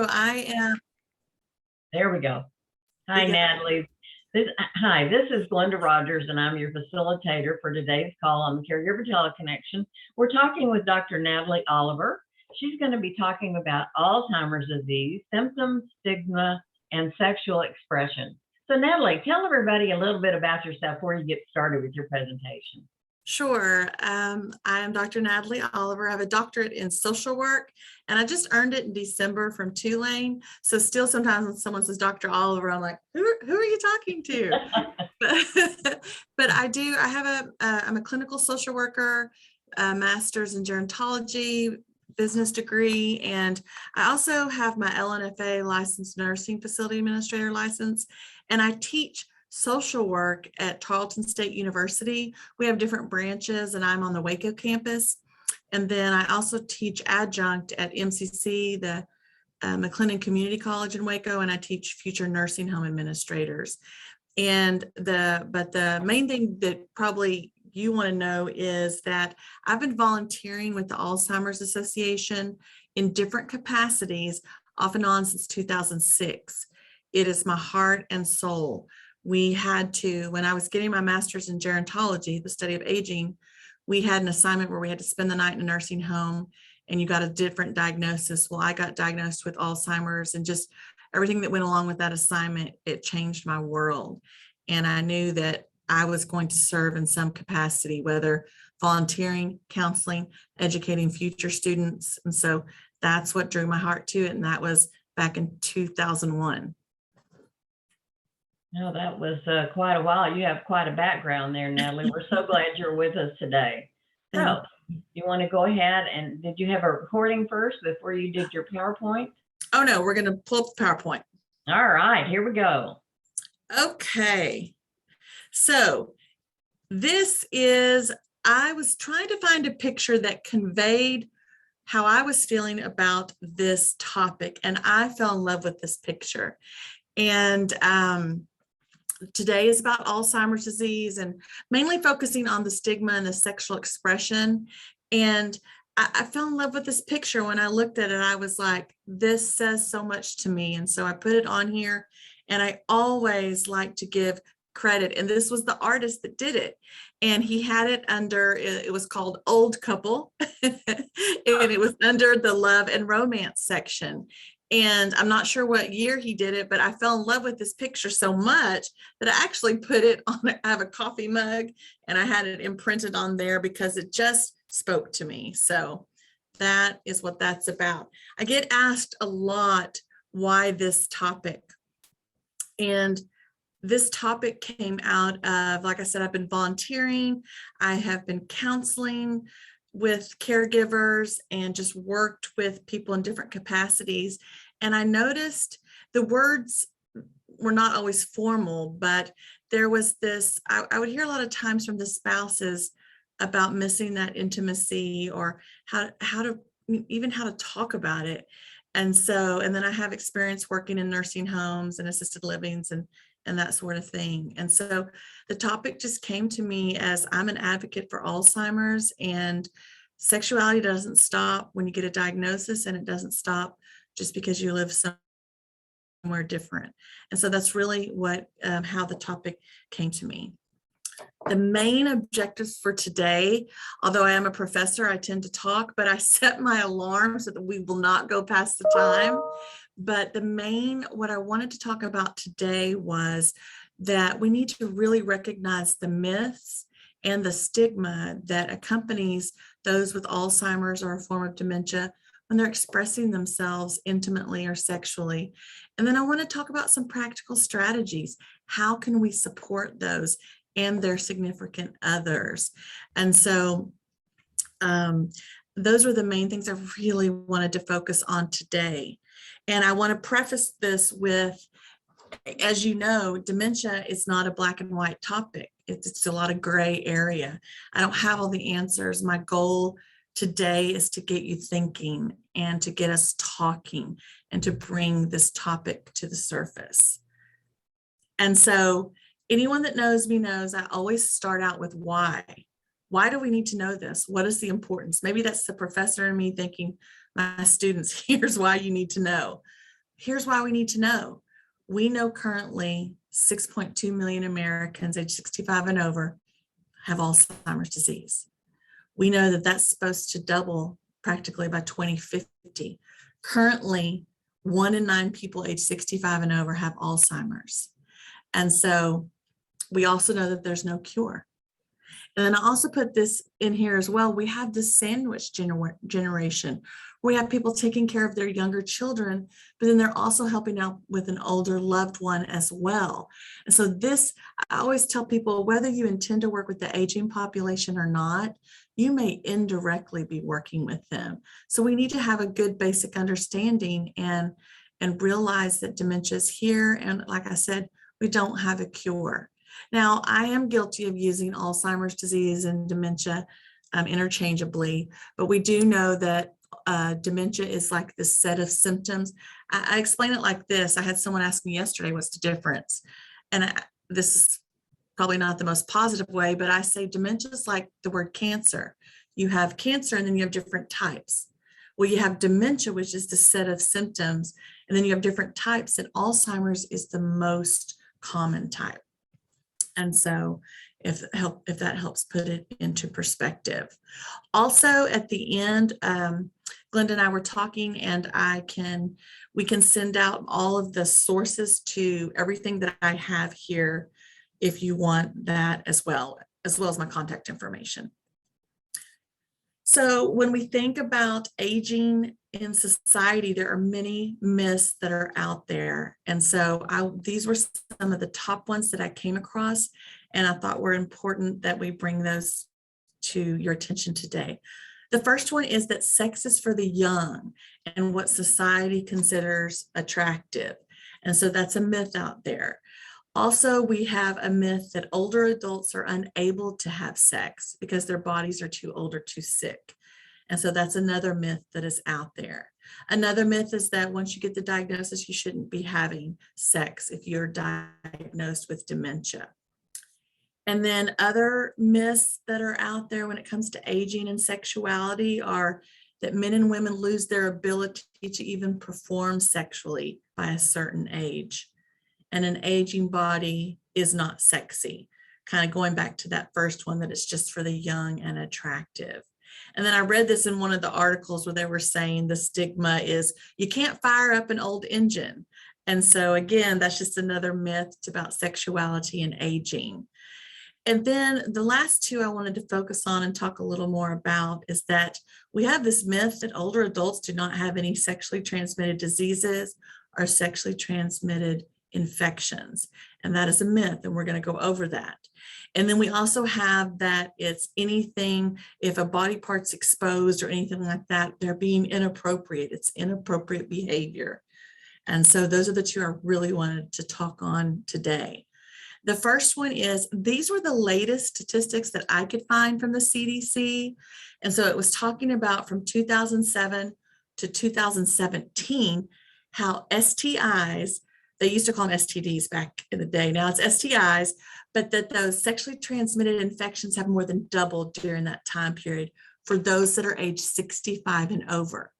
I am. There we go. Hi, We got- Natalie. This is Glenda Rogers, and I'm your facilitator for today's call on the Caregiver Teleconnection. We're talking with Dr. Natalee Oliver. She's going to be talking about Alzheimer's disease, symptoms, stigma, and sexual expression. So, Natalee, tell everybody a little bit about yourself before you get started with your presentation. Sure. I am Dr. Natalee Oliver. I have a doctorate in social work, and I just earned it in December from Tulane. So still sometimes when someone says Dr. Oliver, I'm like, who are you talking to? But I'm a clinical social worker, a master's in gerontology, business degree, and I also have my LNFA licensed nursing facility administrator license, and I teach social work at Tarleton State University. We have different branches, and I'm on the Waco campus. And then I also teach adjunct at MCC, the McLennan Community College in Waco, and I teach future nursing home administrators. But the main thing that probably you want to know is that I've been volunteering with the Alzheimer's Association in different capacities off and on since 2006. It is my heart and soul. We had to, when I was getting my master's in gerontology, the study of aging, we had an assignment where we had to spend the night in a nursing home, and you got a different diagnosis. Well, I got diagnosed with Alzheimer's, and just everything that went along with that assignment, it changed my world. And I knew that I was going to serve in some capacity, whether volunteering, counseling, educating future students. And so that's what drew my heart to it. And that was back in 2001. No, that was quite a while. You have quite a background there, Natalee. We're so glad you're with us today. So you want to go ahead, and did you have a recording first before you did your PowerPoint? Oh, no, we're going to pull up the PowerPoint. All right, here we go. Okay. So I was trying to find a picture that conveyed how I was feeling about this topic, and I fell in love with this picture. And today is about Alzheimer's disease and mainly focusing on the stigma and the sexual expression. And I fell in love with this picture. When I looked at it, I was like, this says so much to me. And so I put it on here, and I always like to give credit. And this was the artist that did it. And he had it under, it was called Old Couple, and it was under the love and romance section. And I'm not sure what year he did it, but I fell in love with this picture so much that I actually put it on, I have a coffee mug, and I had it imprinted on there because it just spoke to me. So that is what that's about. I get asked a lot why this topic. And this topic came out of, like I said, I've been volunteering, I have been counseling with caregivers and just worked with people in different capacities. And I noticed the words were not always formal, but there was this, I would hear a lot of times from the spouses about missing that intimacy, or how to talk about it. And then I have experience working in nursing homes and assisted livings and that sort of thing. And so the topic just came to me as I'm an advocate for Alzheimer's, and sexuality doesn't stop when you get a diagnosis, and it doesn't stop just because you live somewhere different. And so that's really how the topic came to me. The main objectives for today, although I am a professor, I tend to talk, but I set my alarm so that we will not go past the time. But what I wanted to talk about today was that we need to really recognize the myths and the stigma that accompanies those with Alzheimer's or a form of dementia when they're expressing themselves intimately or sexually. And then I want to talk about some practical strategies. How can we support those and their significant others? And so those are the main things I really wanted to focus on today. And I want to preface this with, as you know, dementia is not a black and white topic. It's a lot of gray area. I don't have all the answers. My goal today is to get you thinking and to get us talking and to bring this topic to the surface. And so anyone that knows me knows I always start out with why. Why do we need to know this? What is the importance? Maybe that's the professor in me thinking, my students, here's why you need to know. here's why we need to know. We know currently 6.2 million Americans age 65 and over have Alzheimer's disease. We know that that's supposed to double practically by 2050. Currently, 1 in 9 people age 65 and over have Alzheimer's. And so we also know that there's no cure. And then I also put this in here as well. We have the sandwich generation. We have people taking care of their younger children, but then they're also helping out with an older loved one as well. And so this, I always tell people, whether you intend to work with the aging population or not, you may indirectly be working with them. So we need to have a good basic understanding and realize that dementia is here. And like I said, we don't have a cure. Now, I am guilty of using Alzheimer's disease and dementia interchangeably, but we do know that dementia is like this set of symptoms. I explain it like this. I had someone ask me yesterday, what's the difference? And this is probably not the most positive way, but I say dementia is like the word cancer. You have cancer and then you have different types. Well, you have dementia, which is the set of symptoms, and then you have different types, and Alzheimer's is the most common type. And so if that helps put it into perspective. Also at the end, Glenda and I were talking, and we can send out all of the sources to everything that I have here if you want that as well as my contact information. So when we think about aging in society, there are many myths that are out there. And so these were some of the top ones that I came across, and I thought were important that we bring those to your attention today. The first one is that sex is for the young and what society considers attractive. And so that's a myth out there. Also, we have a myth that older adults are unable to have sex because their bodies are too old or too sick. And so that's another myth that is out there. Another myth is that once you get the diagnosis, you shouldn't be having sex if you're diagnosed with dementia. And then other myths that are out there when it comes to aging and sexuality are that men and women lose their ability to even perform sexually by a certain age. And an aging body is not sexy. Kind of going back to that first one, that it's just for the young and attractive. And then I read this in one of the articles where they were saying the stigma is you can't fire up an old engine. And so again, that's just another myth about sexuality and aging. And then the last two I wanted to focus on and talk a little more about is that we have this myth that older adults do not have any sexually transmitted diseases or sexually transmitted infections. And that is a myth, and we're going to go over that. And then we also have that it's anything, if a body part's exposed or anything like that, they're being inappropriate. It's inappropriate behavior. And so those are the two I really wanted to talk on today. The first one is, these were the latest statistics that I could find from the CDC. And so it was talking about from 2007 to 2017, how STIs, they used to call them STDs back in the day, now it's STIs, but that those sexually transmitted infections have more than doubled during that time period for those that are age 65 and over.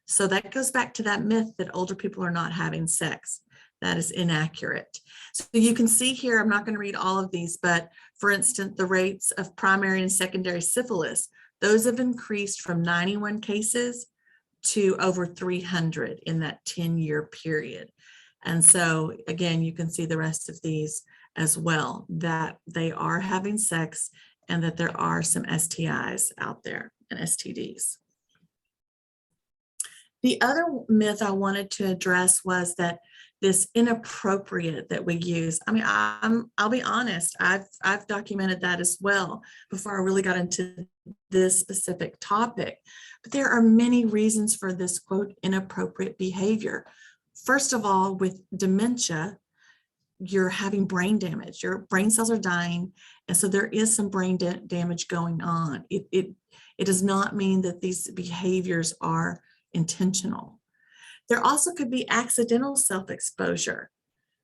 So that goes back to that myth that older people are not having sex. That is inaccurate. So you can see here, I'm not going to read all of these, but for instance, the rates of primary and secondary syphilis, those have increased from 91 cases to over 300 in that 10-year period. And so again, you can see the rest of these as well, that they are having sex and that there are some STIs out there and STDs. The other myth I wanted to address was that this inappropriate that we use. I mean, I'll be honest, I've documented that as well before I really got into this specific topic. But there are many reasons for this, quote, inappropriate behavior. First of all, with dementia, you're having brain damage. Your brain cells are dying. And so there is some brain damage going on. It does not mean that these behaviors are intentional. There also could be accidental self-exposure.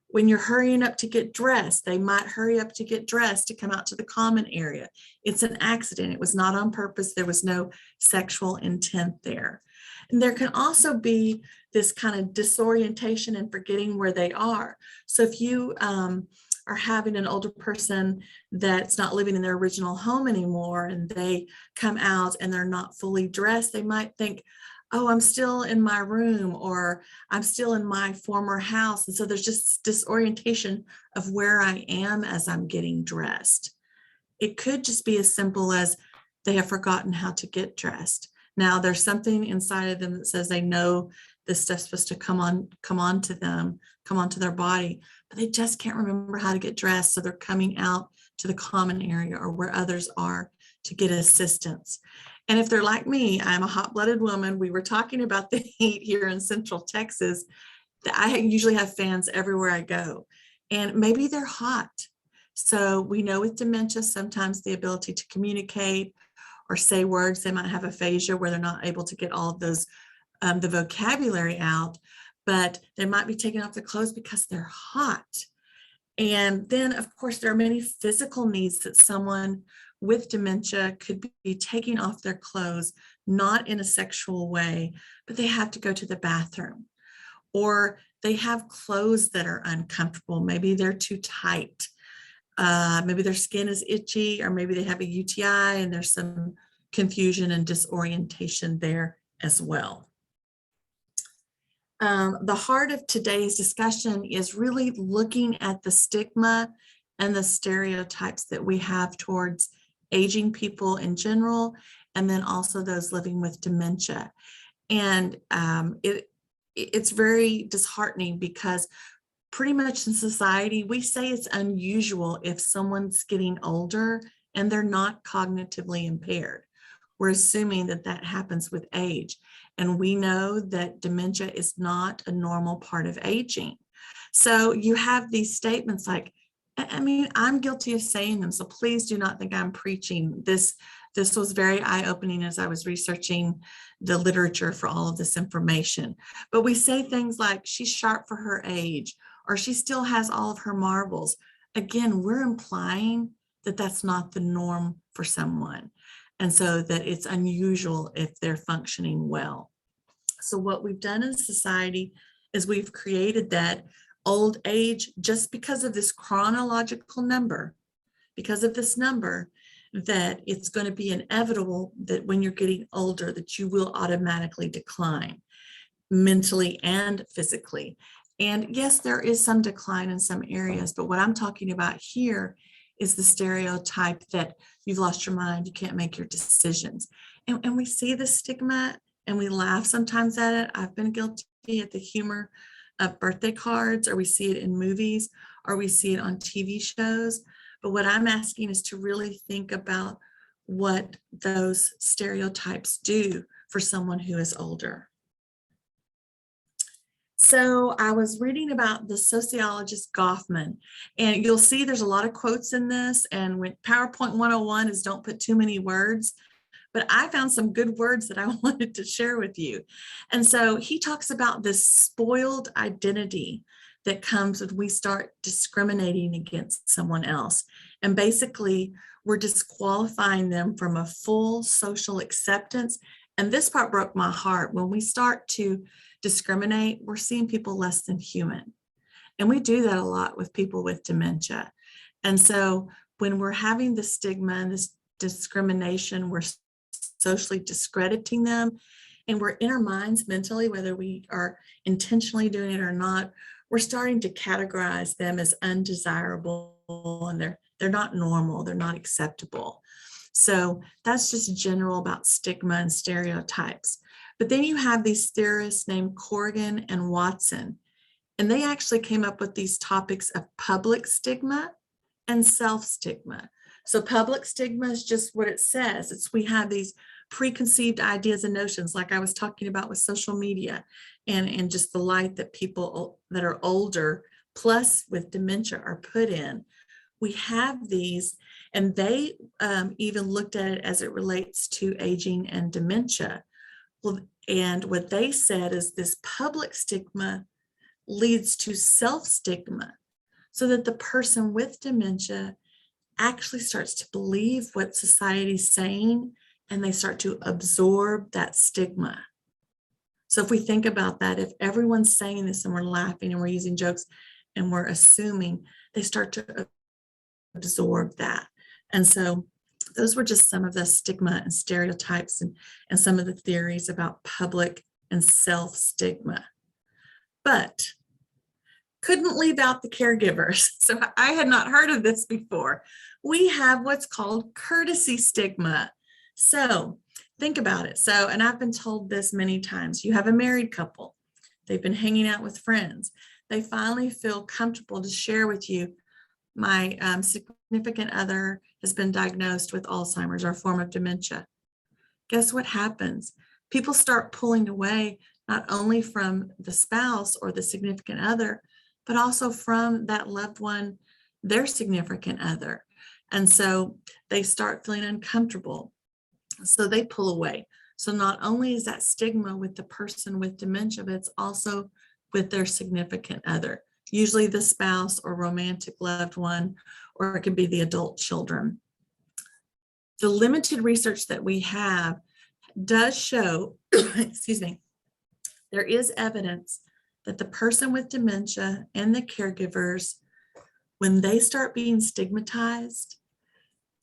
When you're hurrying up to get dressed, they might hurry up to get dressed to come out to the common area. It's an accident. It was not on purpose. There was no sexual intent there. And there can also be this kind of disorientation and forgetting where they are. So if you are having an older person that's not living in their original home anymore, and they come out and they're not fully dressed, they might think, oh, I'm still in my room, or I'm still in my former house. And so there's just disorientation of where I am as I'm getting dressed. It could just be as simple as they have forgotten how to get dressed. Now there's something inside of them that says they know this stuff's supposed to come on to them, come onto their body, but they just can't remember how to get dressed. So they're coming out to the common area or where others are to get assistance. And if they're like me, I'm a hot-blooded woman. We were talking about the heat here in Central Texas. I usually have fans everywhere I go, and maybe they're hot. So we know with dementia, sometimes the ability to communicate or say words, they might have aphasia where they're not able to get all of those, the vocabulary out, but they might be taking off their clothes because they're hot. And then, of course, there are many physical needs that someone with dementia could be taking off their clothes, not in a sexual way, but they have to go to the bathroom, or they have clothes that are uncomfortable. Maybe they're too tight. Maybe their skin is itchy, or maybe they have a UTI and there's some confusion and disorientation there as well. The heart of today's discussion is really looking at the stigma and the stereotypes that we have towards aging people in general, and then also those living with dementia. And it's very disheartening because pretty much in society, we say it's unusual if someone's getting older and they're not cognitively impaired. We're assuming that that happens with age. And we know that dementia is not a normal part of aging. So you have these statements like, I mean, I'm guilty of saying them, so please do not think I'm preaching. This was very eye-opening as I was researching the literature for all of this information. But we say things like, she's sharp for her age, or she still has all of her marbles. Again, we're implying that that's not the norm for someone, and so that it's unusual if they're functioning well. So what we've done in society is we've created that old age just because of this chronological number, because of this number, that it's going to be inevitable that when you're getting older that you will automatically decline mentally and physically. And yes, there is some decline in some areas, but what I'm talking about here is the stereotype that you've lost your mind, you can't make your decisions. And we see the stigma and we laugh sometimes at it. I've been guilty at the humor of birthday cards, or we see it in movies, or we see it on TV shows. But what I'm asking is to really think about what those stereotypes do for someone who is older. So I was reading about the sociologist Goffman, and you'll see there's a lot of quotes in this, and when PowerPoint 101 is don't put too many words, but I found some good words that I wanted to share with you. And so he talks about this spoiled identity that comes when we start discriminating against someone else. And basically, we're disqualifying them from a full social acceptance. And this part broke my heart. When we start to discriminate, we're seeing people less than human. And we do that a lot with people with dementia. And so when we're having the stigma and this discrimination, we're socially discrediting them, and we're in our minds mentally, whether we are intentionally doing it or not, we're starting to categorize them as undesirable, and they're not normal, they're not acceptable. So that's just general about stigma and stereotypes. But then you have these theorists named Corrigan and Watson, and they actually came up with these topics of public stigma and self-stigma. So public stigma is just what it says. It's we have these preconceived ideas and notions, like I was talking about with social media, and just the light that people that are older plus with dementia are put in. We have these, and they even looked at it as it relates to aging and dementia. Well, and what they said is this public stigma leads to self-stigma, so that the person with dementia actually starts to believe what society's saying, and they start to absorb that stigma. So if we think about that, if everyone's saying this and we're laughing and we're using jokes and we're assuming, they start to absorb that. And so those were just some of the stigma and stereotypes and some of the theories about public and self-stigma. But couldn't leave out the caregivers. So I had not heard of this before. We have what's called courtesy stigma. So think about it. So, and I've been told this many times, you have a married couple, they've been hanging out with friends. They finally feel comfortable to share with you, my significant other has been diagnosed with Alzheimer's or a form of dementia. Guess what happens? People start pulling away, not only from the spouse or the significant other, but also from that loved one, their significant other. And so they start feeling uncomfortable. So they pull away. So not only is that stigma with the person with dementia, but it's also with their significant other, usually the spouse or romantic loved one, or it could be the adult children. The limited research that we have does show, excuse me, there is evidence that the person with dementia and the caregivers, when they start being stigmatized,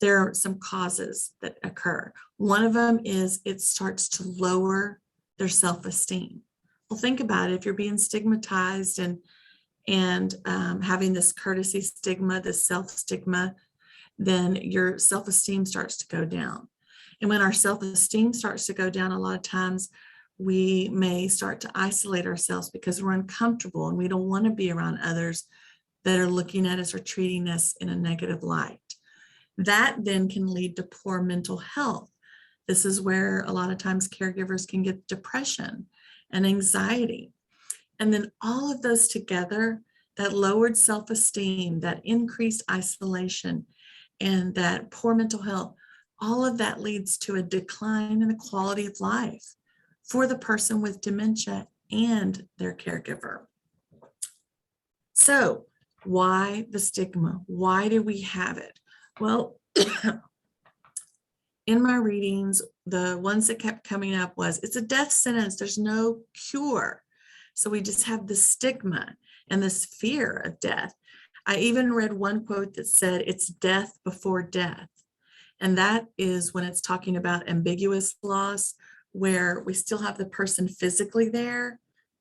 there are some causes that occur. One of them is it starts to lower their self-esteem. Well, think about it. If you're being stigmatized and having this courtesy stigma, this self-stigma, then your self-esteem starts to go down. And when our self-esteem starts to go down, a lot of times we may start to isolate ourselves because we're uncomfortable and we don't want to be around others that are looking at us or treating us in a negative light. That then can lead to poor mental health. This is where a lot of times caregivers can get depression and anxiety. And then all of those together, that lowered self-esteem, that increased isolation, and that poor mental health, all of that leads to a decline in the quality of life for the person with dementia and their caregiver. So why the stigma? Why do we have it? Well, in my readings, the ones that kept coming up was, it's a death sentence. There's no cure. So we just have the stigma and this fear of death. I even read one quote that said, it's death before death. And that is when it's talking about ambiguous loss, where we still have the person physically there,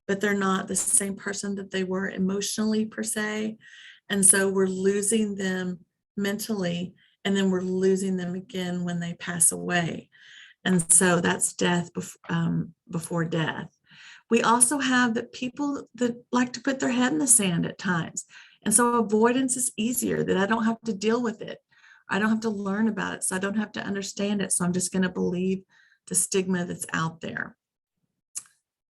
but they're not the same person that they were emotionally per se. And so we're losing them mentally, and then we're losing them again when they pass away. And so that's death before death. We also have the people that like to put their head in the sand at times. And so avoidance is easier, that I don't have to deal with it. I don't have to learn about it. So I don't have to understand it. So I'm just going to believe the stigma that's out there.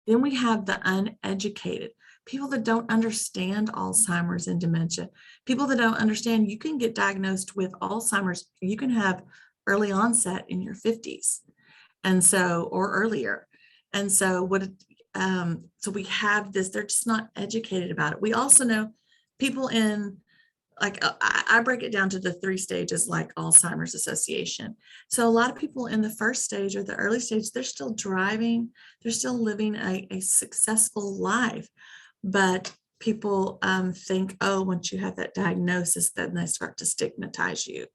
Then we have the uneducated, people that don't understand Alzheimer's and dementia, people that don't understand you can get diagnosed with Alzheimer's, you can have early onset in your 50s, and so, or earlier. And so so we have this, they're just not educated about it. We also know people in, like, I break it down to the 3 stages, like Alzheimer's Association. So a lot of people in the first stage or the early stage, they're still driving, they're still living a successful life. But people think, oh, once you have that diagnosis, then they start to stigmatize you.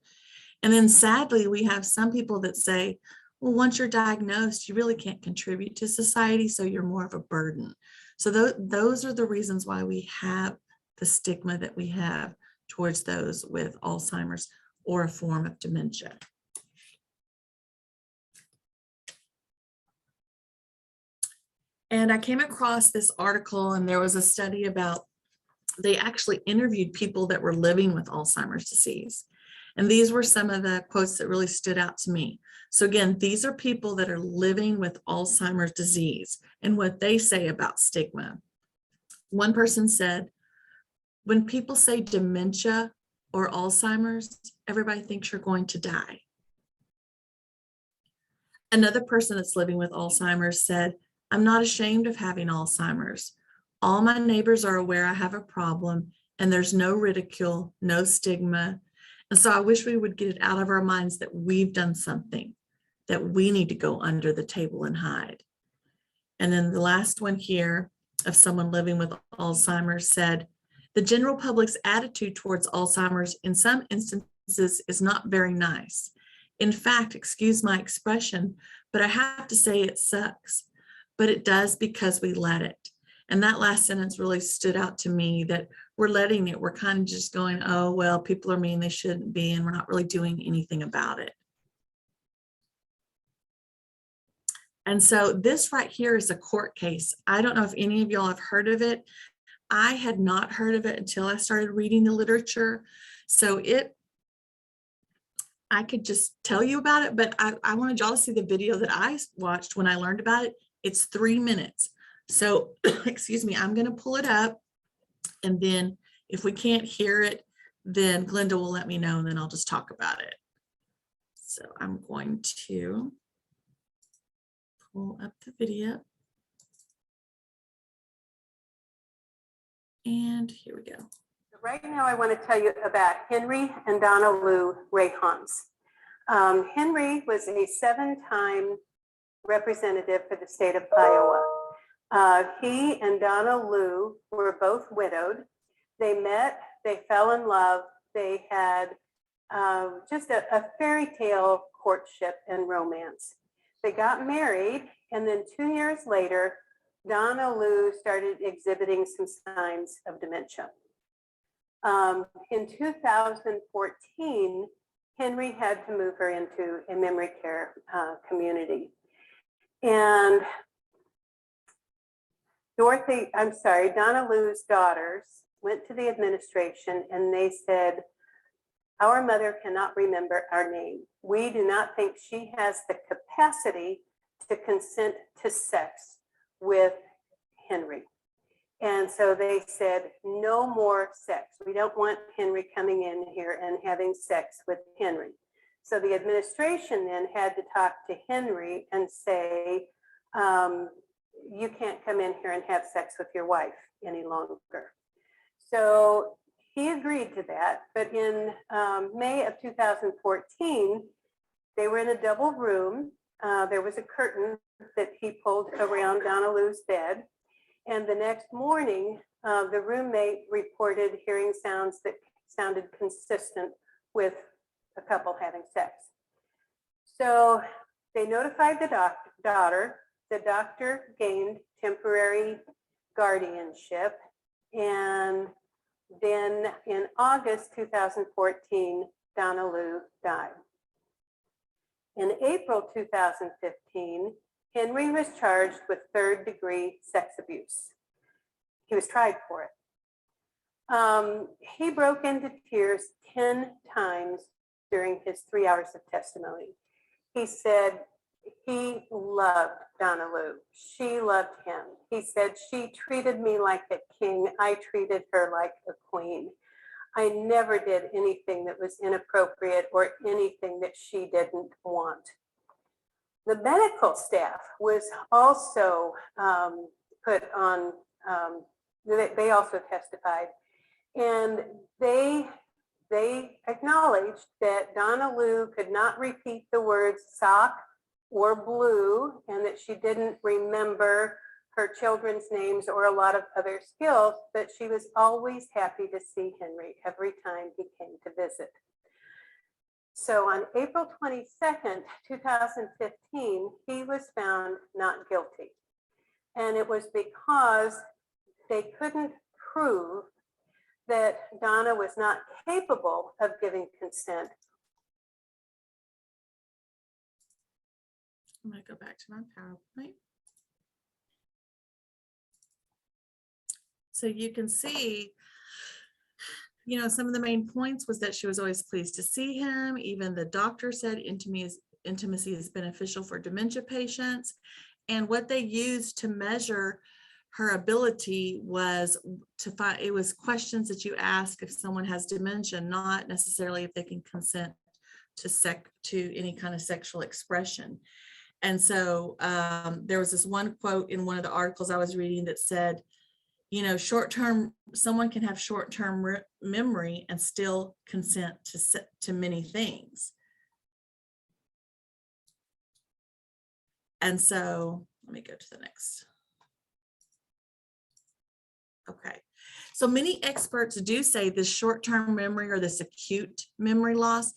And then sadly, we have some people that say, well, once you're diagnosed, you really can't contribute to society, so you're more of a burden. So those are the reasons why we have the stigma that we have towards those with Alzheimer's or a form of dementia. And I came across this article, and there was a study about, they actually interviewed people that were living with Alzheimer's disease. And these were some of the quotes that really stood out to me. So again, these are people that are living with Alzheimer's disease and what they say about stigma. One person said, when people say dementia or Alzheimer's, everybody thinks you're going to die. Another person that's living with Alzheimer's said, I'm not ashamed of having Alzheimer's. All my neighbors are aware I have a problem, and there's no ridicule, no stigma. And so I wish we would get it out of our minds that we've done something, that we need to go under the table and hide. And then the last one here of someone living with Alzheimer's said, the general public's attitude towards Alzheimer's in some instances is not very nice. In fact, excuse my expression, but I have to say it sucks. But it does because we let it. And that last sentence really stood out to me, that we're letting it. We're kind of just going, oh, well, people are mean, they shouldn't be, and we're not really doing anything about it. And so this right here is a court case. I don't know if any of y'all have heard of it. I had not heard of it until I started reading the literature. So I could just tell you about it, but I wanted y'all to see the video that I watched when I learned about it. It's 3 minutes. So, excuse me, I'm going to pull it up, and then if we can't hear it, then Glenda will let me know, and then I'll just talk about it. So I'm going to pull up the video. And here we go. Right now, I want to tell you about Henry and Donna Lou Ray Hans. Henry was a 7-time representative for the state of Iowa. He and Donna Lou were both widowed. They met, they fell in love, they had just a fairy tale courtship and romance. They got married, and then 2 years later, Donna Lou started exhibiting some signs of dementia. In 2014, Henry had to move her into a memory care community. And Donna Lou's daughters went to the administration and they said, our mother cannot remember our name. We do not think she has the capacity to consent to sex with Henry. And so they said, no more sex. We don't want Henry coming in here and having sex with Henry. So the administration then had to talk to Henry and say, you can't come in here and have sex with your wife any longer. So he agreed to that. But in May of 2014, they were in a double room. There was a curtain that he pulled around Donna Lou's bed. And the next morning, the roommate reported hearing sounds that sounded consistent with a couple having sex. So they notified the daughter. The doctor gained temporary guardianship. And then in August 2014, Donna Lou died. In April 2015, Henry was charged with 3rd-degree sex abuse. He was tried for it. He broke into tears 10 times during his 3 hours of testimony. He said he loved Donna Lou. She loved him. He said, she treated me like a king. I treated her like a queen. I never did anything that was inappropriate or anything that she didn't want. The medical staff was also put on, they also testified, and they acknowledged that Donna Lou could not repeat the words sock or blue, and that she didn't remember her children's names or a lot of other skills, but she was always happy to see Henry every time he came to visit. So on April 22nd, 2015, he was found not guilty. And it was because they couldn't prove that Donna was not capable of giving consent. I'm going to go back to my PowerPoint. So you can see, you know, some of the main points was that she was always pleased to see him. Even the doctor said intimacy is beneficial for dementia patients. And what they used to measure her ability was to find, it was questions that you ask if someone has dementia, not necessarily if they can consent to any kind of sexual expression. And so there was this one quote in one of the articles I was reading that said, you know, someone can have short-term memory and still consent to many things. And so let me go to the next. Okay. So many experts do say this short-term memory or this acute memory loss,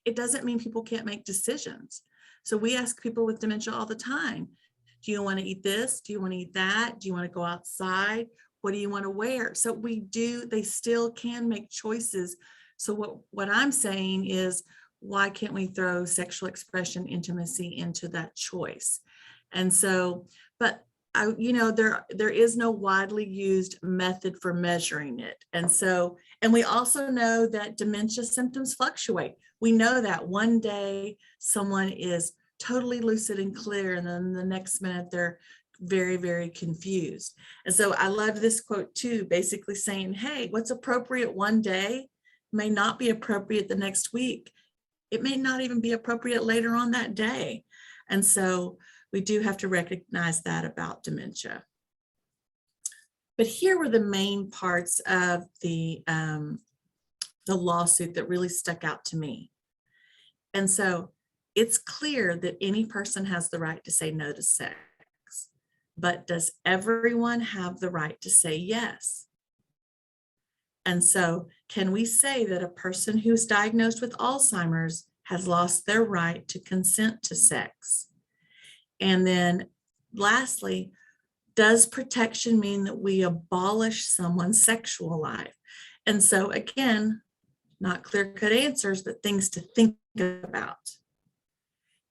it doesn't mean people can't make decisions. So we ask people with dementia all the time, do you want to eat this? Do you want to eat that? Do you want to go outside? What do you want to wear? So they still can make choices. So what I'm saying is, why can't we throw sexual expression, intimacy into that choice? And so, but there is no widely used method for measuring it. And we also know that dementia symptoms fluctuate. We know that one day someone is totally lucid and clear, and then the next minute they're very, very confused. And so I love this quote too, basically saying, hey, what's appropriate one day may not be appropriate the next week. It may not even be appropriate later on that day. And so we do have to recognize that about dementia. But here were the main parts of the lawsuit that really stuck out to me. And so it's clear that any person has the right to say no to sex, but does everyone have the right to say yes? And so can we say that a person who's diagnosed with Alzheimer's has lost their right to consent to sex? And then lastly, does protection mean that we abolish someone's sexual life? And so again, not clear-cut answers, but things to think about.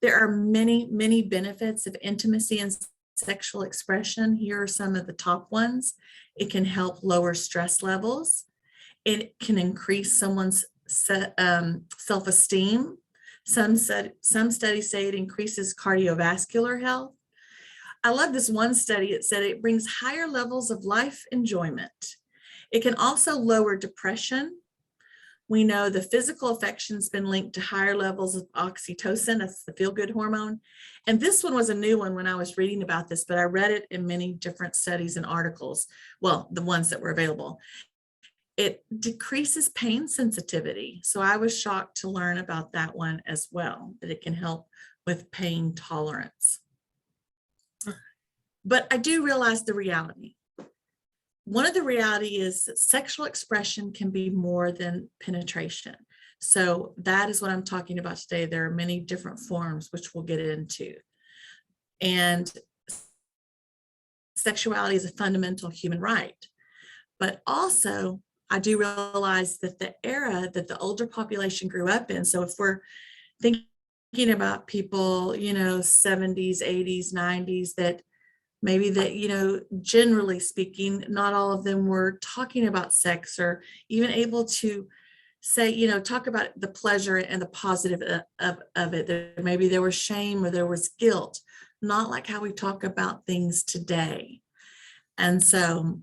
There are many, many benefits of intimacy and sexual expression. Here are some of the top ones. It can help lower stress levels. It can increase someone's self-esteem. Some studies say it increases cardiovascular health. I love this one study. It said it brings higher levels of life enjoyment. It can also lower depression. We know the physical affection's been linked to higher levels of oxytocin, that's the feel-good hormone. And this one was a new one when I was reading about this, but I read it in many different studies and articles, well, the ones that were available. It decreases pain sensitivity. So I was shocked to learn about that one as well, that it can help with pain tolerance. But I do realize the reality. One of the reality is that sexual expression can be more than penetration. So that is what I'm talking about today. There are many different forms, which we'll get into. And sexuality is a fundamental human right. But also, I do realize that the era that the older population grew up in, so if we're thinking about people, 70s, 80s, 90s, that maybe that, generally speaking, not all of them were talking about sex or even able to say, talk about the pleasure and the positive of it. Maybe there was shame or there was guilt, not like how we talk about things today. And so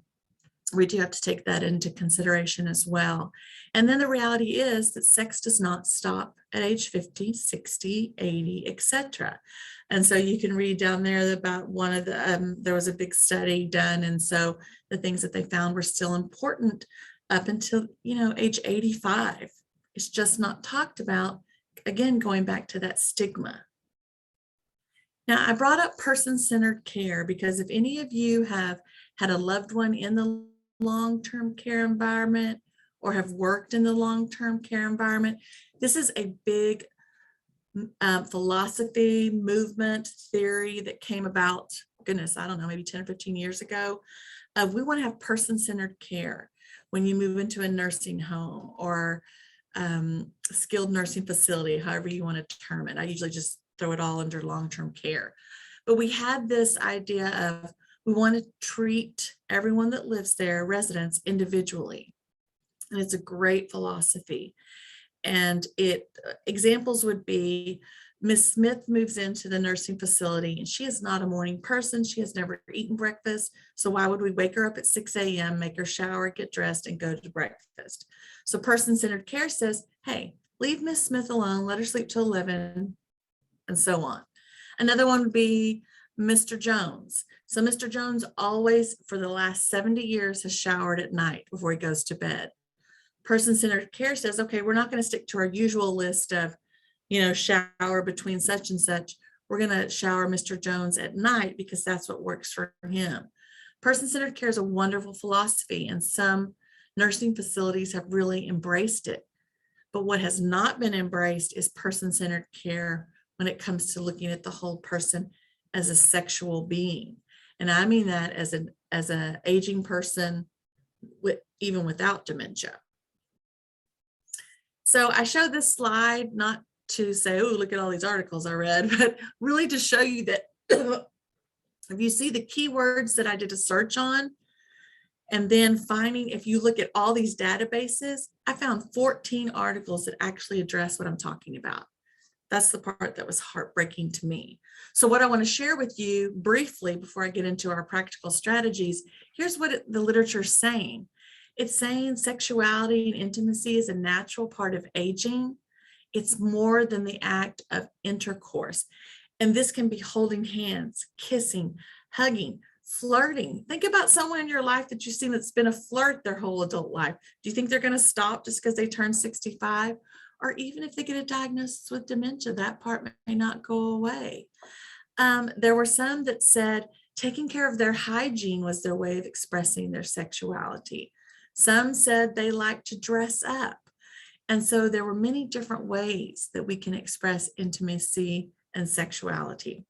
we do have to take that into consideration as well. And then the reality is that sex does not stop at age 50, 60, 80, etc. And so you can read down there about one of the, there was a big study done. And so the things that they found were still important up until, age 85. It's just not talked about. Again, going back to that stigma. Now, I brought up person-centered care because if any of you have had a loved one in the long-term care environment or have worked in the long-term care environment, this is a big philosophy, movement, theory that came about, goodness, I don't know, maybe 10 or 15 years ago. We want to have person-centered care when you move into a nursing home or skilled nursing facility, however you want to term it. I usually just throw it all under long-term care. But we had this idea of we want to treat everyone that lives there, residents, individually. And it's a great philosophy. And examples would be Miss Smith moves into the nursing facility and she is not a morning person. She has never eaten breakfast. So why would we wake her up at 6 a.m., make her shower, get dressed, and go to breakfast? So person-centered care says, hey, leave Miss Smith alone, let her sleep till 11, and so on. Another one would be Mr. Jones. So Mr. Jones always, for the last 70 years, has showered at night before he goes to bed. Person-centered care says, okay, we're not going to stick to our usual list of, shower between such and such. We're going to shower Mr. Jones at night because that's what works for him. Person-centered care is a wonderful philosophy, and some nursing facilities have really embraced it. But what has not been embraced is person-centered care when it comes to looking at the whole person as a sexual being. And I mean that as an aging person, even without dementia. So I showed this slide not to say, oh, look at all these articles I read, but really to show you that if you see the keywords that I did a search on, and then finding, if you look at all these databases, I found 14 articles that actually address what I'm talking about. That's the part that was heartbreaking to me. So what I want to share with you briefly before I get into our practical strategies, here's what the literature is saying. It's saying sexuality and intimacy is a natural part of aging. It's more than the act of intercourse. And this can be holding hands, kissing, hugging, flirting. Think about someone in your life that you've seen that's been a flirt their whole adult life. Do you think they're going to stop just because they turn 65? Or even if they get a diagnosis with dementia, that part may not go away. There were some that said taking care of their hygiene was their way of expressing their sexuality. Some said they like to dress up. And so there were many different ways that we can express intimacy and sexuality.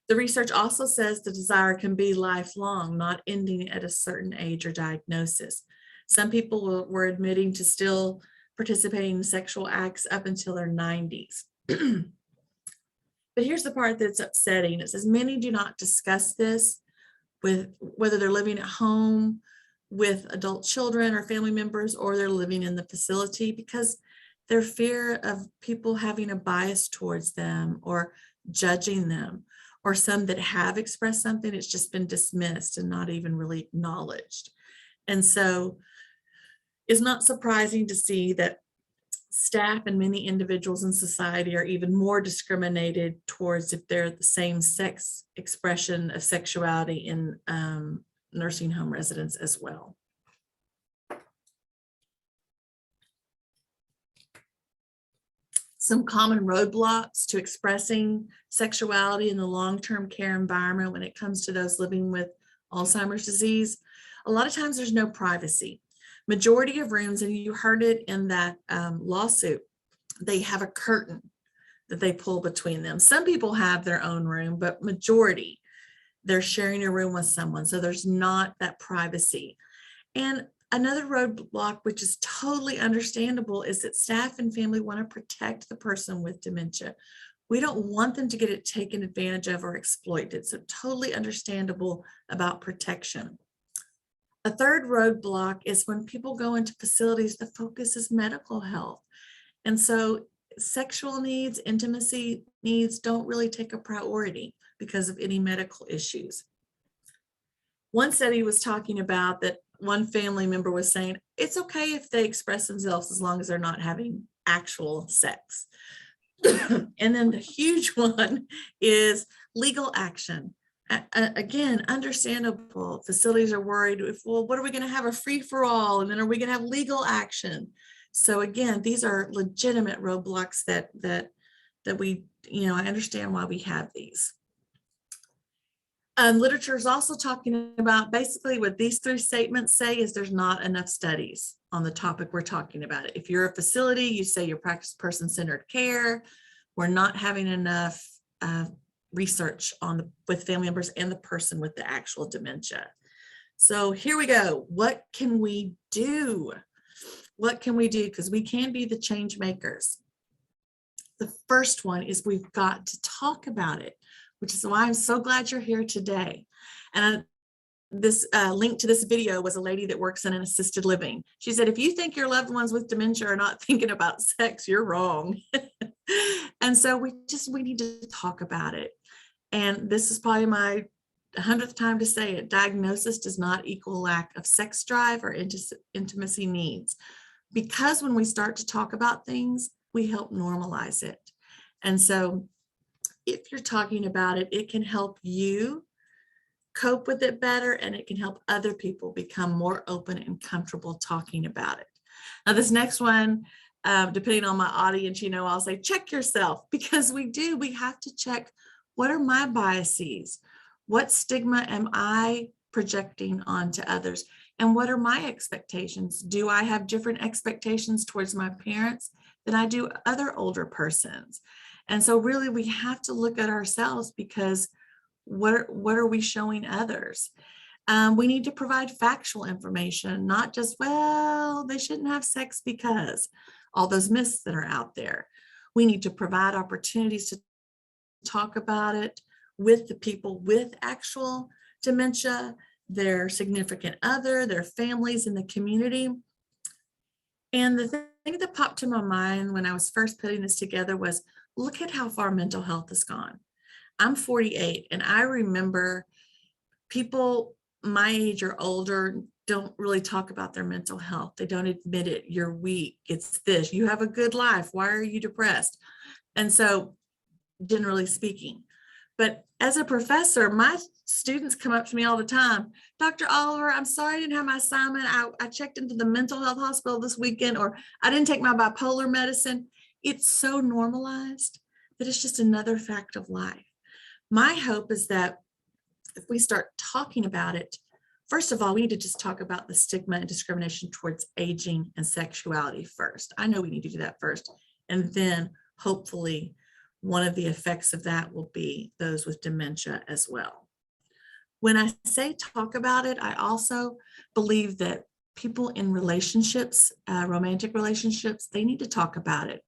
The research also says the desire can be lifelong, not ending at a certain age or diagnosis. Some people were admitting to still participating in sexual acts up until their 90s. But here's the part that's upsetting. It says many do not discuss this with whether they're living at home with adult children or family members, or they're living in the facility, because their fear of people having a bias towards them or judging them, or some that have expressed something, it's just been dismissed and not even really acknowledged. And so it's not surprising to see that staff and many individuals in society are even more discriminated towards if they're the same sex expression of sexuality in nursing home residents as well. Some common roadblocks to expressing sexuality in the long-term care environment when it comes to those living with Alzheimer's disease. A lot of times there's no privacy. Majority of rooms, and you heard it in that lawsuit, they have a curtain that they pull between them. Some people have their own room, but majority, they're sharing a room with someone. So there's not that privacy. And another roadblock, which is totally understandable, is that staff and family want to protect the person with dementia. We don't want them to get it taken advantage of or exploited. So totally understandable about protection. A third roadblock is when people go into facilities, the focus is medical health. And so sexual needs, intimacy needs don't really take a priority because of any medical issues. One study was talking about that one family member was saying, it's okay if they express themselves as long as they're not having actual sex. And then the huge one is legal action. Again, understandable. Facilities are worried, well, what are we going to have, a free-for-all? And then are we going to have legal action? So again, these are legitimate roadblocks that we, I understand why we have these. Literature is also talking about basically what these three statements say is there's not enough studies on the topic we're talking about. If you're a facility, you say you practice person-centered care. We're not having enough research with family members and the person with the actual dementia. So here we go. What can we do? What can we do? Because we can be the change makers. The first one is we've got to talk about it, which is why I'm so glad you're here today. And this link to this video was a lady that works in an assisted living. She said, if you think your loved ones with dementia are not thinking about sex, you're wrong. And so we need to talk about it. And this is probably my 100th time to say it. Diagnosis does not equal lack of sex drive or intimacy needs. Because when we start to talk about things, we help normalize it. And so if you're talking about it, it can help you cope with it better, and it can help other people become more open and comfortable talking about it. Now, this next one, depending on my audience, I'll say, check yourself, because we have to check, what are my biases? What stigma am I projecting onto others? And what are my expectations? Do I have different expectations towards my parents than I do other older persons? And so really we have to look at ourselves, because what are we showing others? We need to provide factual information, not just, well, they shouldn't have sex because all those myths that are out there. We need to provide opportunities to talk about it with the people with actual dementia, their significant other, their families in the community. And the thing that popped to my mind when I was first putting this together was, look at how far mental health has gone. I'm 48, and I remember people my age or older don't really talk about their mental health. They don't admit it. You're weak. It's this. You have a good life. Why are you depressed? And so, generally speaking. But as a professor, my students come up to me all the time. Dr. Oliver, I'm sorry I didn't have my assignment. I checked into the mental health hospital this weekend, or I didn't take my bipolar medicine. It's so normalized that it's just another fact of life. My hope is that if we start talking about it, first of all, we need to just talk about the stigma and discrimination towards aging and sexuality first. I know we need to do that first. And then hopefully one of the effects of that will be those with dementia as well. When I say talk about it, I also believe that people in relationships, romantic relationships, they need to talk about it.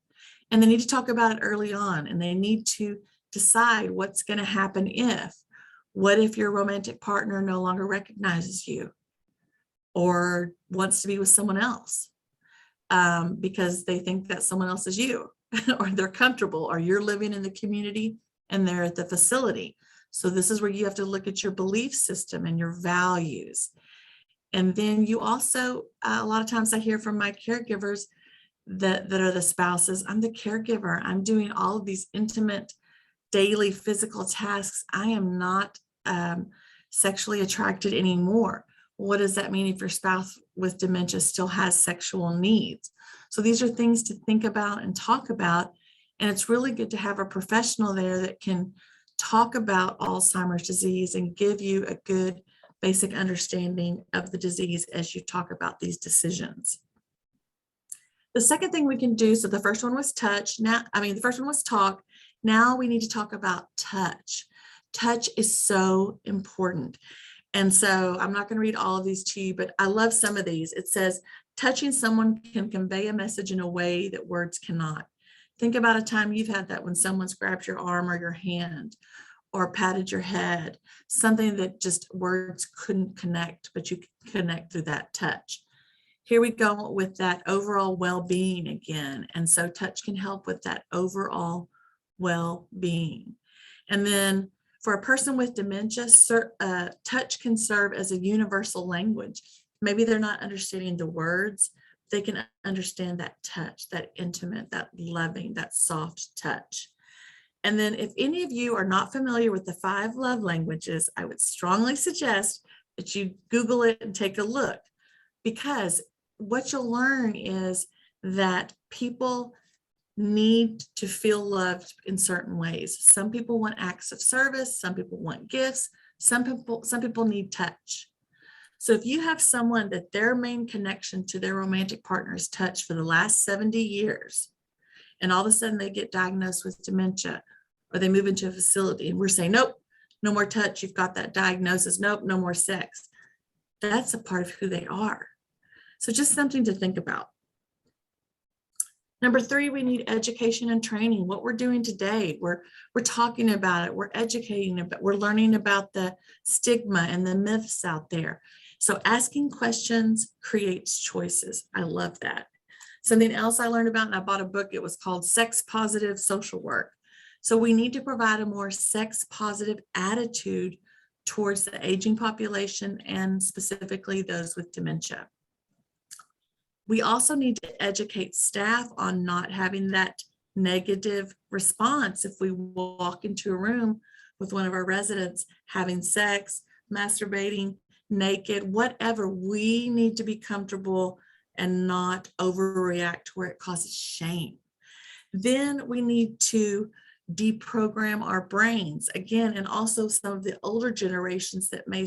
And they need to talk about it early on, and they need to decide what's going to happen if. What if your romantic partner no longer recognizes you or wants to be with someone else because they think that someone else is you, or they're comfortable, or you're living in the community and they're at the facility. So this is where you have to look at your belief system and your values. And then you also, a lot of times I hear from my caregivers that are the spouses, I'm the caregiver. I'm doing all of these intimate daily physical tasks. I am not sexually attracted anymore. What does that mean if your spouse with dementia still has sexual needs? So these are things to think about and talk about. And it's really good to have a professional there that can talk about Alzheimer's disease and give you a good basic understanding of the disease as you talk about these decisions. The second thing we can do, so the first one was touch. The first one was talk. Now we need to talk about touch. Touch is so important. And so I'm not going to read all of these to you, but I love some of these. It says, touching someone can convey a message in a way that words cannot. Think about a time you've had that when someone's grabbed your arm or your hand or patted your head, something that just words couldn't connect, but you can connect through that touch. Here we go with that overall well-being again. And so touch can help with that overall well-being. And then for a person with dementia, touch can serve as a universal language. Maybe they're not understanding the words, they can understand that touch, that intimate, that loving, that soft touch. And then if any of you are not familiar with the 5 love languages, I would strongly suggest that you Google it and take a look, because what you'll learn is that people need to feel loved in certain ways. Some people want acts of service, some people want gifts, some people need touch. So if you have someone that their main connection to their romantic partner is touch for the last 70 years, and all of a sudden they get diagnosed with dementia, or they move into a facility and we're saying, nope, no more touch, you've got that diagnosis, nope, no more sex. That's a part of who they are. So just something to think about. Number 3, we need education and training. What we're doing today, we're talking about it, we're educating about, we're learning about the stigma and the myths out there. So asking questions creates choices. I love that. Something else I learned about, and I bought a book, it was called Sex Positive Social Work. So we need to provide a more sex positive attitude towards the aging population and specifically those with dementia. We also need to educate staff on not having that negative response if we walk into a room with one of our residents having sex, masturbating, naked, whatever. We need to be comfortable and not overreact to where it causes shame. Then we need to deprogram our brains again, and also some of the older generations that may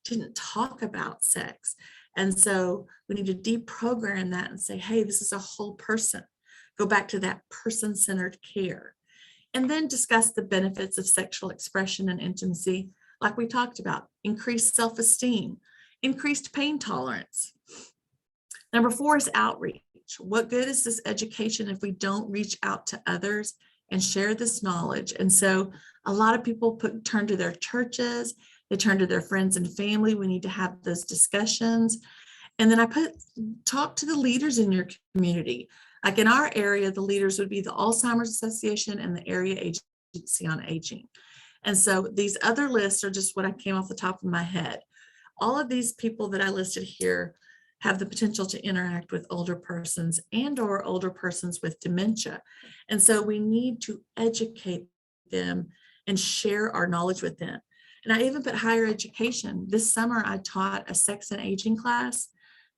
didn't talk about sex. And so we need to deprogram that and say, hey, this is a whole person. Go back to that person-centered care. And then discuss the benefits of sexual expression and intimacy, like we talked about, increased self-esteem, increased pain tolerance. Number 4 is outreach. What good is this education if we don't reach out to others and share this knowledge? And so a lot of people turn to their churches, they turn to their friends and family. We need to have those discussions. And then talk to the leaders in your community. Like in our area, the leaders would be the Alzheimer's Association and the Area Agency on Aging. And so these other lists are just what I came off the top of my head. All of these people that I listed here have the potential to interact with older persons and or older persons with dementia. And so we need to educate them and share our knowledge with them. And I even put higher education. This summer, I taught a sex and aging class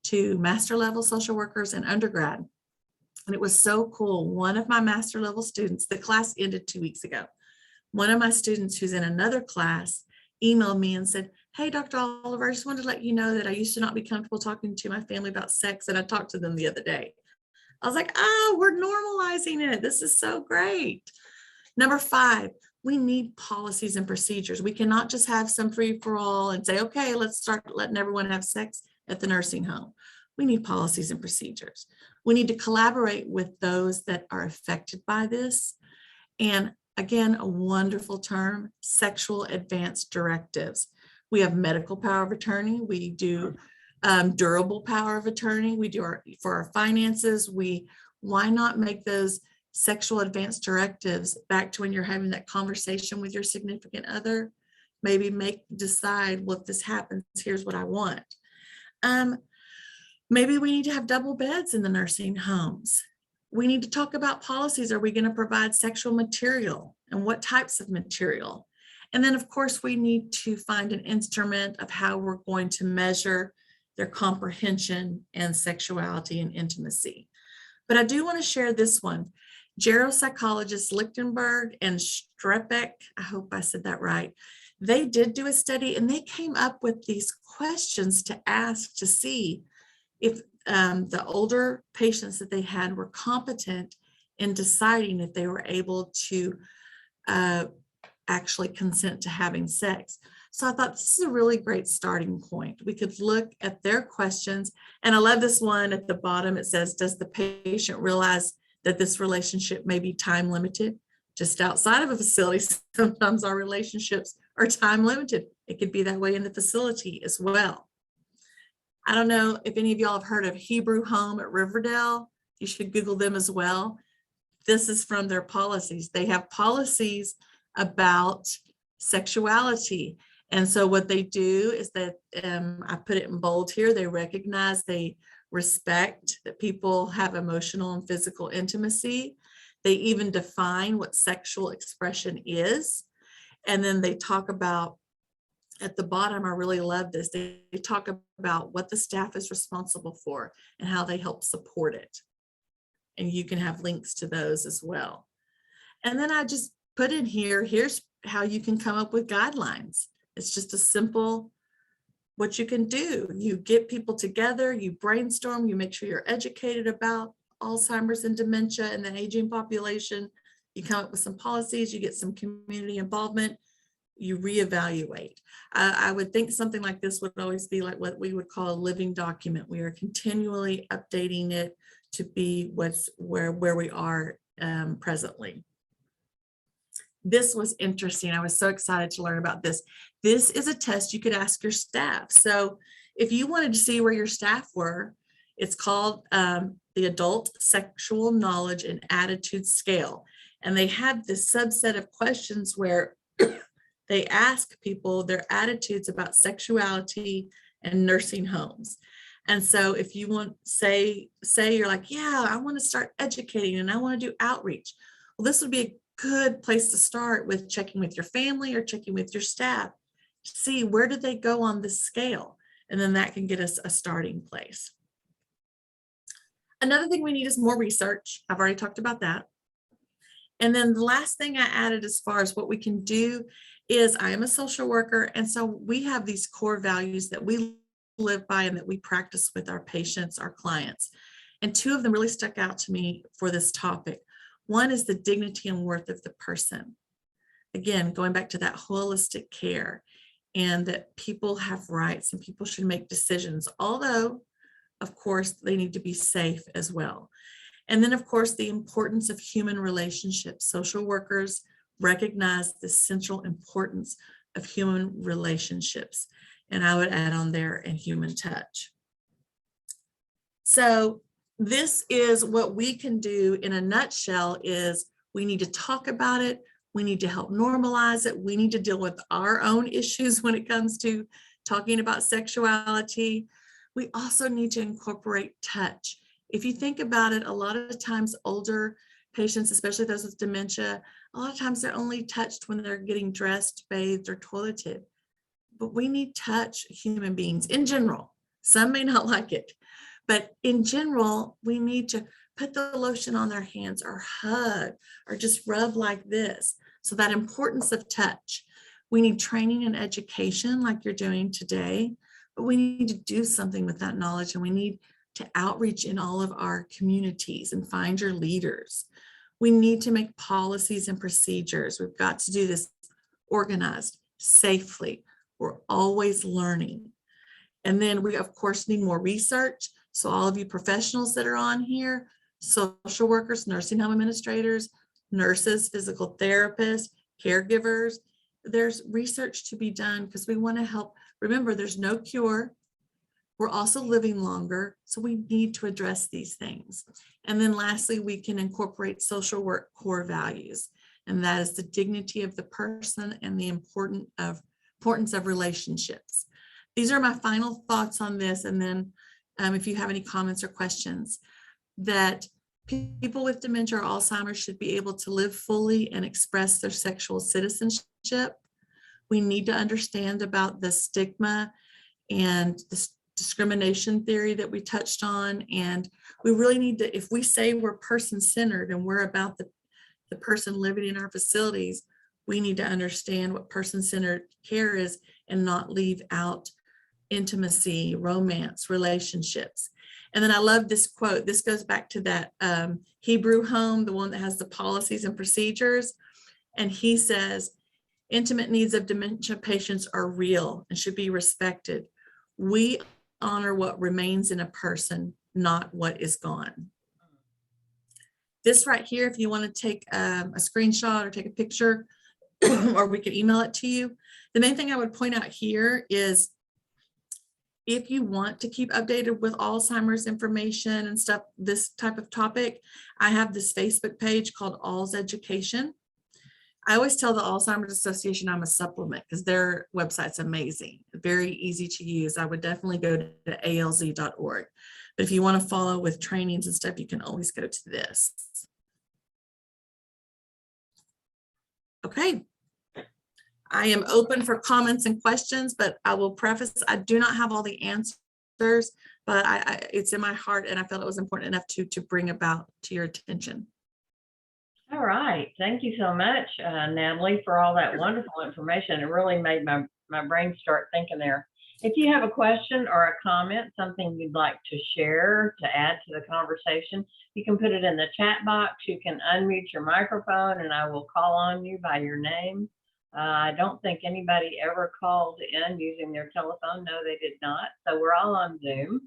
to master level social workers and undergrad. And it was so cool. One of my master level students, the class ended 2 weeks ago. One of my students who's in another class emailed me and said, hey, Dr. Oliver, I just wanted to let you know that I used to not be comfortable talking to my family about sex. And I talked to them the other day. I was like, oh, we're normalizing it. This is so great. Number 5, we need policies and procedures. We cannot just have some free for all and say, okay, let's start letting everyone have sex at the nursing home. We need policies and procedures. We need to collaborate with those that are affected by this. And again, a wonderful term, sexual advance directives. We have medical power of attorney. We do durable power of attorney. We do for our finances. Why not make those sexual advance directives back to when you're having that conversation with your significant other? Maybe decide, well, if this happens, here's what I want. Maybe we need to have double beds in the nursing homes. We need to talk about policies. Are we going to provide sexual material and what types of material? And then, of course, we need to find an instrument of how we're going to measure their comprehension and sexuality and intimacy. But I do want to share this one. Geropsychologists Lichtenberg and Strepek, I hope I said that right, they did do a study and they came up with these questions to ask to see if the older patients that they had were competent in deciding if they were able to actually consent to having sex. So I thought this is a really great starting point. We could look at their questions. And I love this one at the bottom. It says, does the patient realize that this relationship may be time limited? Just outside of a facility, sometimes our relationships are time limited. It could be that way in the facility as well. I don't know if any of y'all have heard of Hebrew Home at Riverdale. You should Google them as well. This is from their policies. They have policies about sexuality. And so what they do is that, I put it in bold here, they recognize, they respect that people have emotional and physical intimacy. They even define what sexual expression is. And then they talk about, at the bottom, I really love this, they talk about what the staff is responsible for and how they help support it. And you can have links to those as well. And then I just put in here, here's how you can come up with guidelines. It's just a simple, what you can do. You get people together, you brainstorm, you make sure you're educated about Alzheimer's and dementia and the aging population. You come up with some policies, you get some community involvement, you reevaluate. I would think something like this would always be like what we would call a living document. We are continually updating it to be where we are presently. This was interesting. I was so excited to learn about this. This is a test you could ask your staff. So if you wanted to see where your staff were, it's called the Adult Sexual Knowledge and Attitude Scale. And they have this subset of questions where they ask people their attitudes about sexuality and nursing homes. And so if you want, say you're like, yeah, I want to start educating and I want to do outreach. Well, this would be a good place to start with checking with your family or checking with your staff. See, where did they go on this scale? And then that can get us a starting place. Another thing we need is more research. I've already talked about that. And then the last thing I added as far as what we can do is I am a social worker. And so we have these core values that we live by and that we practice with our patients, our clients. And two of them really stuck out to me for this topic. One is the dignity and worth of the person. Again, going back to that holistic care, and that people have rights and people should make decisions, although, of course, they need to be safe as well. And then, of course, the importance of human relationships. Social workers recognize the central importance of human relationships. And I would add on there, and human touch. So this is what we can do in a nutshell is we need to talk about it. We need to help normalize it. We need to deal with our own issues when it comes to talking about sexuality. We also need to incorporate touch. If you think about it, a lot of times older patients, especially those with dementia, a lot of times they're only touched when they're getting dressed, bathed, or toileted. But we need touch, human beings in general. Some may not like it, but in general, we need to put the lotion on their hands or hug or just rub like this. So that importance of touch. We need training and education like you're doing today, but we need to do something with that knowledge, and we need to outreach in all of our communities and find your leaders. We need to make policies and procedures. We've got to do this organized, safely. We're always learning. And then we, of course, need more research. So all of you professionals that are on here, social workers, nursing home administrators, nurses, physical therapists, caregivers, there's research to be done because we want to help. Remember, there's no cure. We're also living longer, so we need to address these things. And then lastly, we can incorporate social work core values, and that is the dignity of the person and the importance of relationships. These are my final thoughts on this, and then if you have any comments or questions, that people with dementia or Alzheimer's should be able to live fully and express their sexual citizenship. We need to understand about the stigma and the discrimination theory that we touched on. And we really need to, if we say we're person-centered and we're about the person living in our facilities, we need to understand what person-centered care is and not leave out intimacy, romance, relationships. And then I love this quote. This goes back to that Hebrew home, the one that has the policies and procedures. And he says, intimate needs of dementia patients are real and should be respected. We honor what remains in a person, not what is gone. This right here, if you want to take a screenshot or take a picture, or we could email it to you. The main thing I would point out here is if you want to keep updated with Alzheimer's information and stuff, this type of topic, I have this Facebook page called Alz Education. I always tell the Alzheimer's Association I'm a supplement because their website's amazing, very easy to use. I would definitely go to alz.org. But if you want to follow with trainings and stuff, you can always go to this. Okay. I am open for comments and questions, but I will preface, I do not have all the answers, but it's in my heart and I felt it was important enough to bring about to your attention. All right. Thank you so much, Natalee, for all that wonderful information. It really made my brain start thinking there. If you have a question or a comment, something you'd like to share to add to the conversation, you can put it in the chat box. You can unmute your microphone and I will call on you by your name. I don't think anybody ever called in using their telephone. No, they did not. So we're all on Zoom.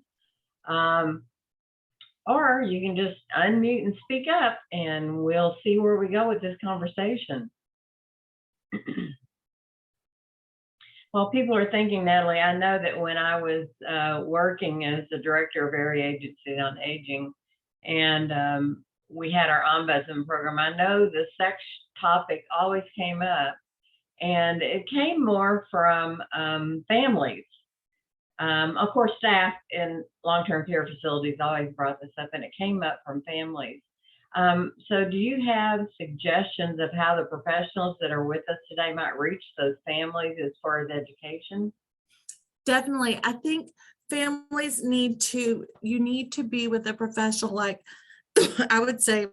Or you can just unmute and speak up and we'll see where we go with this conversation. Well, people are thinking, Natalee, I know that when I was working as the director of Area Agency on Aging and we had our ombudsman program, I know the sex topic always came up. And it came more from families. Of course, staff in long-term care facilities always brought this up, and it came up from families. So do you have suggestions of how the professionals that are with us today might reach those families as far as education? Definitely. I think families need to be with a professional, like I would say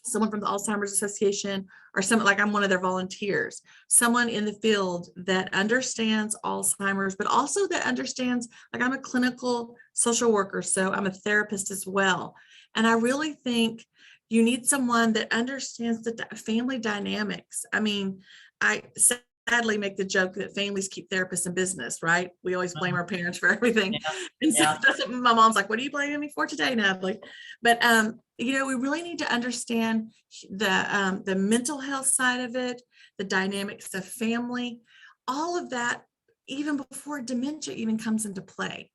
someone from the Alzheimer's Association, or someone like I'm one of their volunteers, someone in the field that understands Alzheimer's, but also that understands, like I'm a clinical social worker, so I'm a therapist as well. And I really think you need someone that understands the family dynamics. I mean, I sadly make the joke that families keep therapists in business, right? We always blame our parents for everything. Yeah. And so Yeah. that's what my mom's like, what are you blaming me for today, Natalie? But you know, we really need to understand the mental health side of it, the dynamics of family, all of that, even before dementia even comes into play.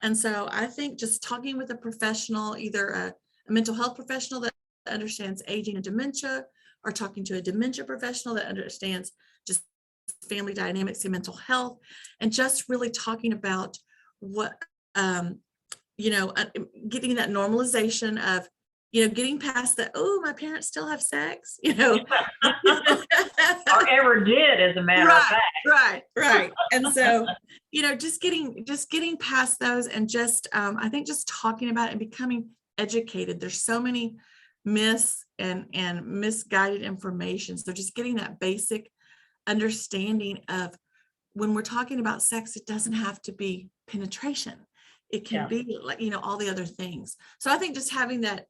And so I think just talking with a professional, either a mental health professional that understands aging and dementia, or talking to a dementia professional that understands just family dynamics and mental health, and just really talking about what, you know, getting that normalization of, you know, getting past the, oh, my parents still have sex, you know. Or ever did, as a matter of fact. Right. And so, you know, just getting past those, and just, I think just talking about it and becoming educated. There's so many myths and misguided information. So just getting that basic understanding of, when we're talking about sex, it doesn't have to be penetration. It can be like, you know, all the other things. So I think just having that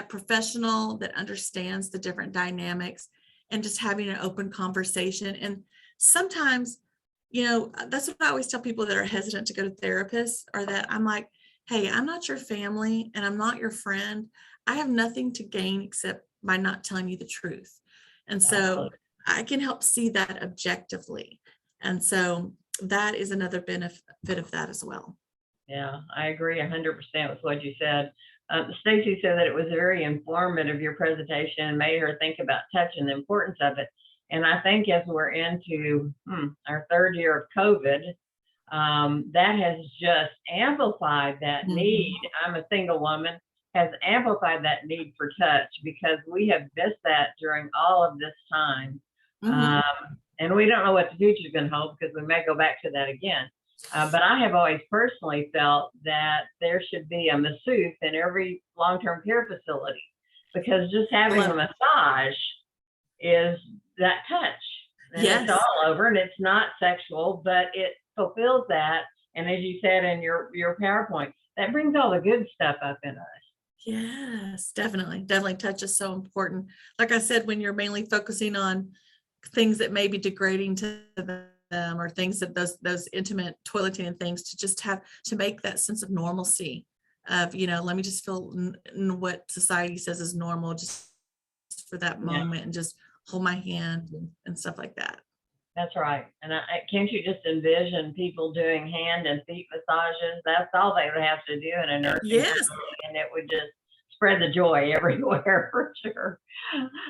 professional that understands the different dynamics, and just having an open conversation. And sometimes, you know, that's what I always tell people that are hesitant to go to therapists, or that I'm like, hey, I'm not your family and I'm not your friend. I have nothing to gain except by not telling you the truth. And so Absolutely. I can help see that objectively. And so that is another benefit of that as well. Yeah, I agree 100% with what you said. Stacy said that it was very informative, your presentation, and made her think about touch and the importance of it. And I think as we're into our third year of COVID, that has just amplified that need. I'm a single woman, has amplified that need for touch, because we have missed that during all of this time. And we don't know what the future is going to hold, because we may go back to that again. But I have always personally felt that there should be a masseuse in every long-term care facility, because just having a massage is that touch. And it's all over, and it's not sexual, but it fulfills that. And as you said in your PowerPoint, that brings all the good stuff up in us. Yes, definitely. Touch is so important. Like I said, when you're mainly focusing on things that may be degrading to them, or things that those intimate toileting and things, to just have to make that sense of normalcy of, you know, let me just feel what society says is normal, just for that moment, and just hold my hand and stuff like that. That's right. And can't you just envision people doing hand and feet massages? That's all they would have to do in a nursing home, and it would just spread the joy everywhere for sure.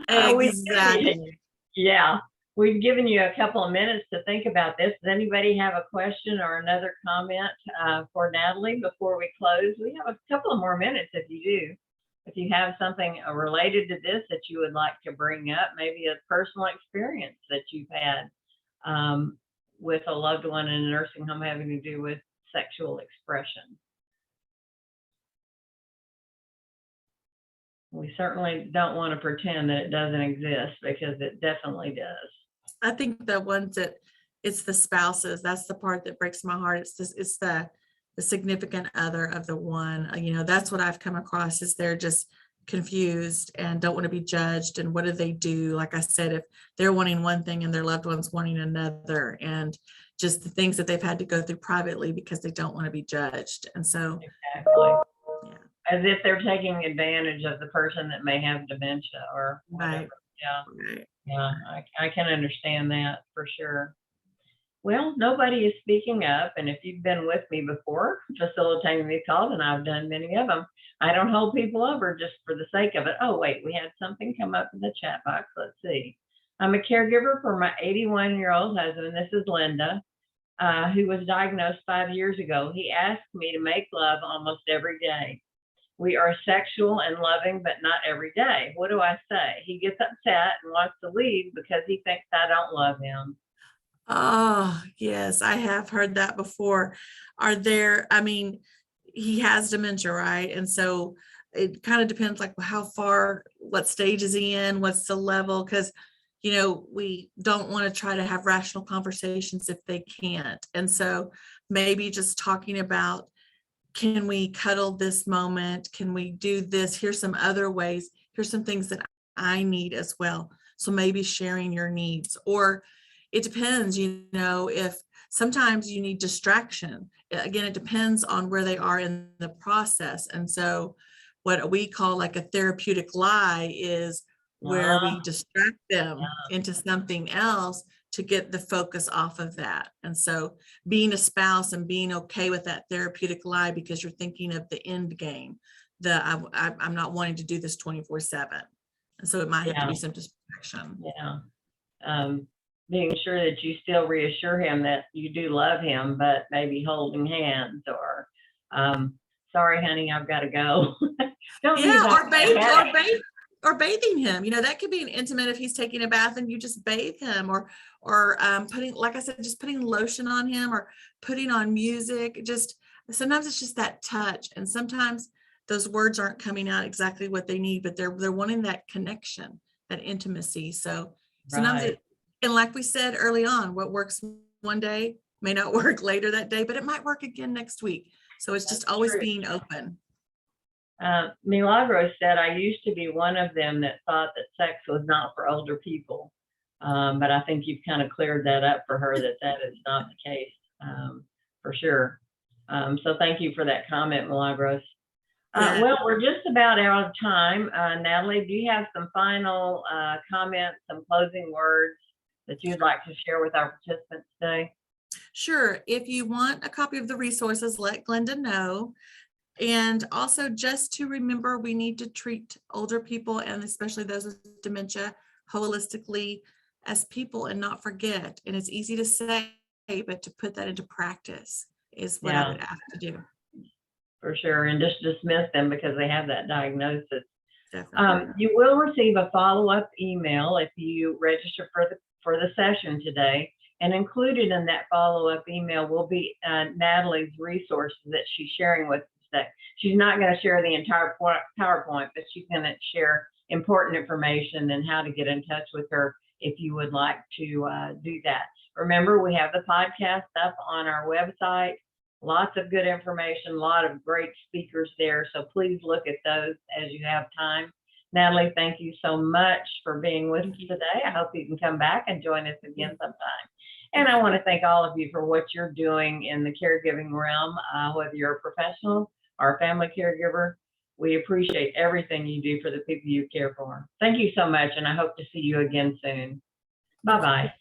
Exactly. We've given you a couple of minutes to think about this. Does anybody have a question or another comment for Natalie before we close? We have a couple of more minutes if you do. If you have something related to this that you would like to bring up, maybe a personal experience that you've had with a loved one in a nursing home having to do with sexual expression. We certainly don't want to pretend that it doesn't exist, because it definitely does. I think the ones that it's the spouses, that's the part that breaks my heart. It's the significant other of the one, you know, that's what I've come across, is they're just confused and don't want to be judged. And what do they do? Like I said, if they're wanting one thing and their loved one's wanting another, and just the things that they've had to go through privately because they don't want to be judged. And so as if they're taking advantage of the person that may have dementia or whatever. I can understand that for sure. Well, nobody is speaking up, and if you've been with me before facilitating these calls, and I've done many of them, I don't hold people over just for the sake of it. Oh wait, we had something come up in the chat box. Let's see. I'm a caregiver for my 81-year-old husband. This is Linda, who was diagnosed 5 years ago. He asked me to make love almost every day. We are sexual and loving, but not every day. What do I say? He gets upset and wants to leave because he thinks I don't love him. Oh, yes, I have heard that before. Are there, I mean, he has dementia, right? And so it kind of depends like how far, what stage is he in, what's the level, because we don't want to try to have rational conversations if they can't. And so maybe just talking about, can we cuddle this moment? Can we do this? Here's some other ways. Here's some things that I need as well. So maybe sharing your needs, or it depends, if sometimes you need distraction. Again, it depends on where they are in the process. And so what we call like a therapeutic lie is where we distract them into something else to get the focus off of that. And so being a spouse and being okay with that therapeutic lie, because you're thinking of the end game, I'm not wanting to do this 24/7. And so it might have to be some distraction. Being sure that you still reassure him that you do love him, but maybe holding hands, or sorry, honey, I've got to go. Don't do that. Or bathing him. That could be an intimate, if he's taking a bath and you just bathe him, or putting, like I said, just putting lotion on him, or putting on music. Just sometimes it's just that touch, and sometimes those words aren't coming out exactly what they need, but they're wanting that connection, that intimacy. So sometimes and like we said early on, what works one day may not work later that day, but it might work again next week. So it's just always being open. Milagros said, I used to be one of them that thought that sex was not for older people. But I think you've kind of cleared that up for her, that is not the case, for sure. So thank you for that comment, Milagros. Well, we're just about out of time. Natalie, do you have some final comments, some closing words that you'd like to share with our participants today? Sure. If you want a copy of the resources, let Glenda know. And also just to remember, we need to treat older people, and especially those with dementia, holistically as people, and not forget. And it's easy to say, but to put that into practice is what I would ask to do. For sure. And just dismiss them because they have that diagnosis. Definitely. You will receive a follow-up email if you register for the session today. And included in that follow-up email will be Natalie's resources that she's sharing with us today. She's not going to share the entire PowerPoint, but she's going to share important information and how to get in touch with her if you would like to do that. Remember, we have the podcast up on our website. Lots of good information, a lot of great speakers there. So please look at those as you have time. Natalee, thank you so much for being with us today. I hope you can come back and join us again sometime. And I want to thank all of you for what you're doing in the caregiving realm, whether you're a professional or a family caregiver. We appreciate everything you do for the people you care for. Thank you so much, and I hope to see you again soon. Bye-bye.